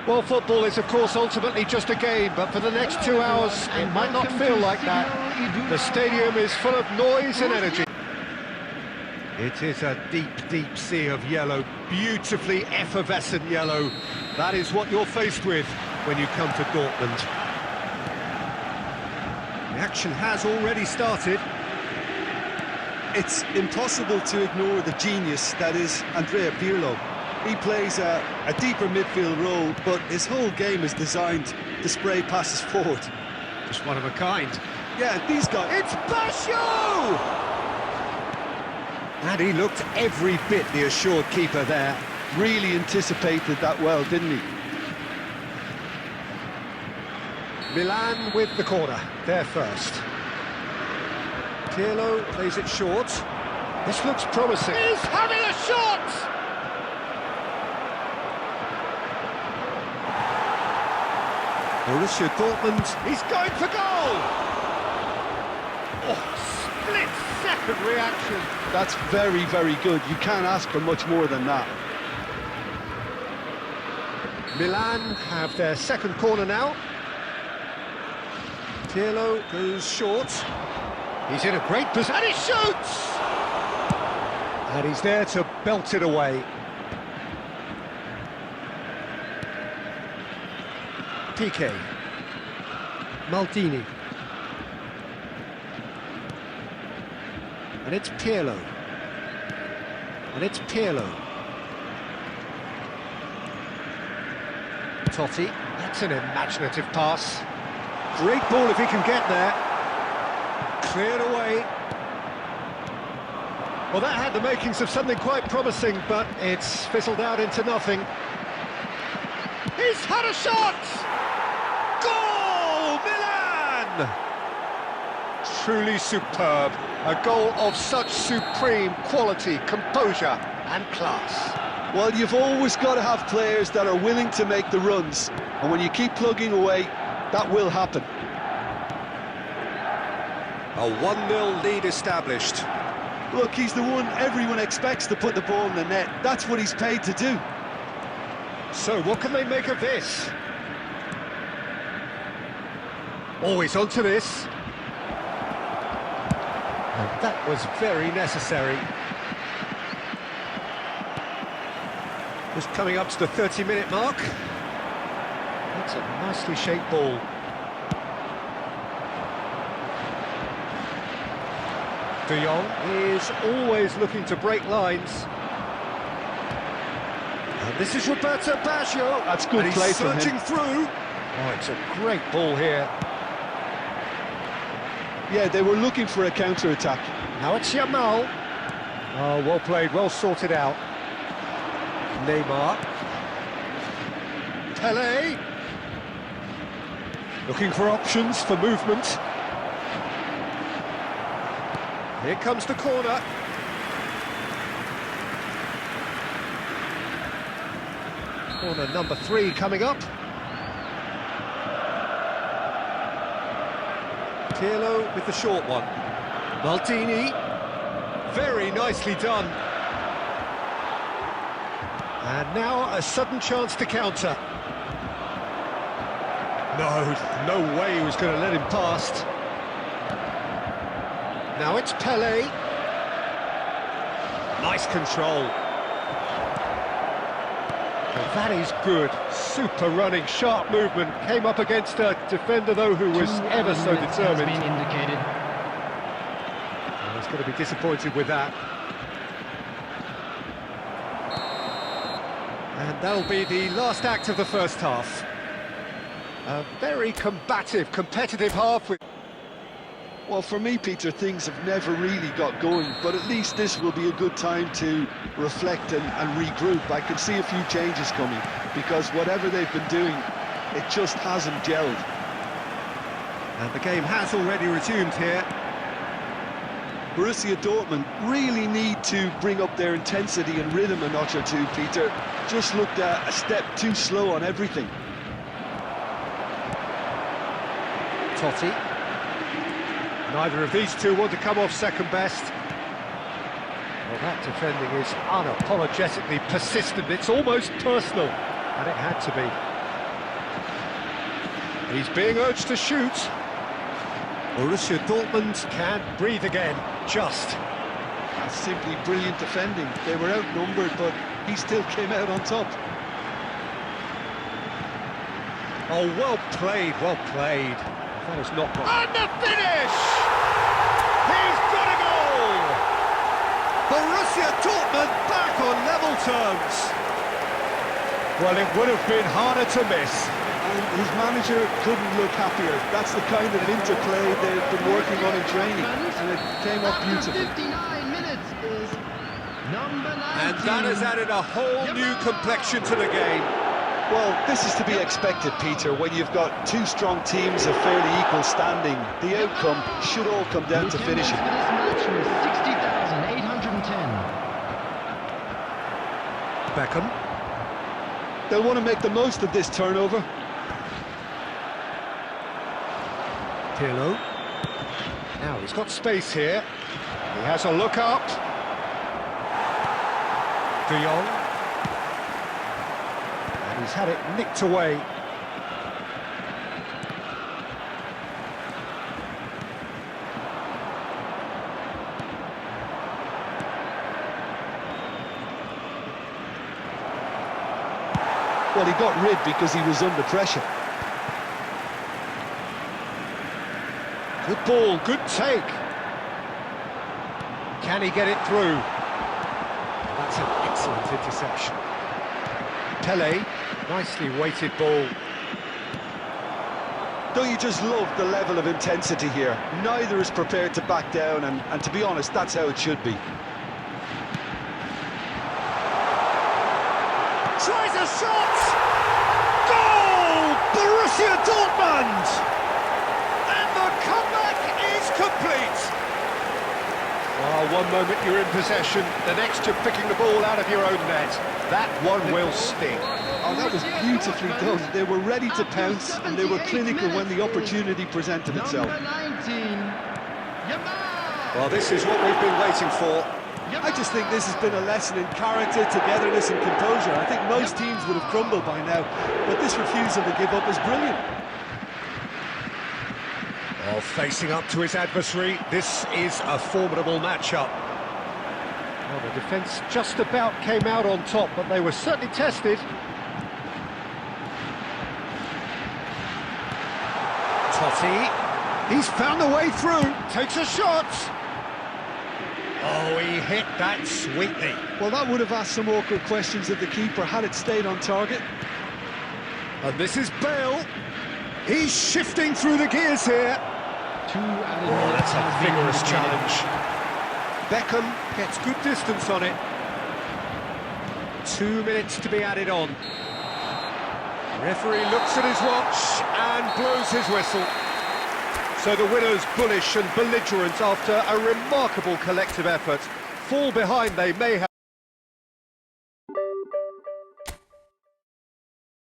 Well, football is, of course, ultimately just a game, but for the next 2 hours, it might not feel like that. The stadium is full of noise and energy. It is a deep, deep sea of yellow, beautifully effervescent yellow. That is what you're faced with when you come to Dortmund. The action has already started. It's impossible to ignore the genius that is Andrea Pirlo. He plays a deeper midfield role, but his whole game is designed to spray passes forward. Just one of a kind. Yeah, these guys... It's Basho! And he looked every bit the assured keeper there. Really anticipated that well, didn't he? Milan with the corner, there first. Pirlo plays it short. This looks promising. He's having a shot! Borussia Dortmund, he's going for goal! Oh, split-second reaction. That's very, very good. You can't ask for much more than that. Milan have their second corner now. Pirlo goes short. He's in a great position, and he shoots! And he's there to belt it away. Piqué. Maldini. And it's Pirlo. And it's Pirlo. Totti. That's an imaginative pass. Great ball if he can get there. Cleared away. Well, that had the makings of something quite promising, but it's fizzled out into nothing. He's had a shot! Goal! Milan! Truly superb. A goal of such supreme quality, composure and class. Well, you've always got to have players that are willing to make the runs. And when you keep plugging away, that will happen. A 1-0 lead established. Look, he's the one everyone expects to put the ball in the net. That's what he's paid to do. So, what can they make of this? Always onto this. And that was very necessary. Just coming up to the 30-minute mark. That's a nicely shaped ball. De Jong is always looking to break lines. And this is Roberto Baggio. That's good play from him. Surging through. Oh, it's a great ball here. Yeah, they were looking for a counter-attack. Now it's Yamal. Oh, well played, well sorted out. Neymar. Pelé. Looking for options for movement. Here comes the corner. Corner number 3 coming up. Pirlo with the short one. Maldini. Very nicely done. And now a sudden chance to counter. No way he was going to let him past. Now it's Pelé. Nice control. And that is good. Super running, sharp movement. Came up against a defender, though, who was ever so determined. Has been indicated. Well, he's going to be disappointed with that. And that'll be the last act of the first half. A very combative, competitive half with... Well, for me, Peter, things have never really got going, but at least this will be a good time to reflect and regroup. I can see a few changes coming, because whatever they've been doing, it just hasn't gelled. And the game has already resumed here. Borussia Dortmund really need to bring up their intensity and rhythm a notch or two, Peter. Just looked a step too slow on everything. Totti. Neither of these two want to come off second best. Well, that defending is unapologetically persistent. It's almost personal, and it had to be. He's being urged to shoot. Borussia Dortmund can't breathe again, just. That's simply brilliant defending. They were outnumbered, but he still came out on top. Oh, well played, well played. That is not gone. And the finish! He's got a goal! Borussia Dortmund back on level terms. Well, it would have been harder to miss. And his manager couldn't look happier. That's the kind of interplay they've been working on in training, and it came up beautifully. 59 minutes is number 19. And that has added a whole new complexion to the game. Well, this is to be expected, Peter, when you've got two strong teams of fairly equal standing. The outcome should all come down to finishing. For this match was 60,810. Beckham. They'll want to make the most of this turnover. Pirlo. Now he's got space here. He has a look up. De Jong. And he's had it nicked away. Well, he got rid because he was under pressure. Good ball, good take. Can he get it through? That's an excellent interception. Pele, nicely weighted ball. Don't you just love the level of intensity here? Neither is prepared to back down, and to be honest, that's how it should be. Tries a shot! Goal! Borussia Dortmund! And the comeback is complete! Oh, one moment you're in possession, the next you're picking the ball out of your own net. That one will sting. Oh, that was beautifully done. They were ready to pounce, and they were clinical when the opportunity presented itself. Number 19. Well, this is what we've been waiting for. I just think this has been a lesson in character, togetherness and composure. I think most teams would have crumbled by now, but this refusal to give up is brilliant. Oh, facing up to his adversary, this is a formidable matchup. Well, the defence just about came out on top, but they were certainly tested. Totti, he's found a way through, takes a shot. Oh, he hit that sweetly. Well, that would have asked some awkward questions of the keeper had it stayed on target. And this is Bale. He's shifting through the gears here. Oh, that's a vigorous challenge. Beckham gets good distance on it. 2 minutes to be added on. Referee looks at his watch and blows his whistle. So the winners, bullish and belligerent after a remarkable collective effort. Fall behind they may have.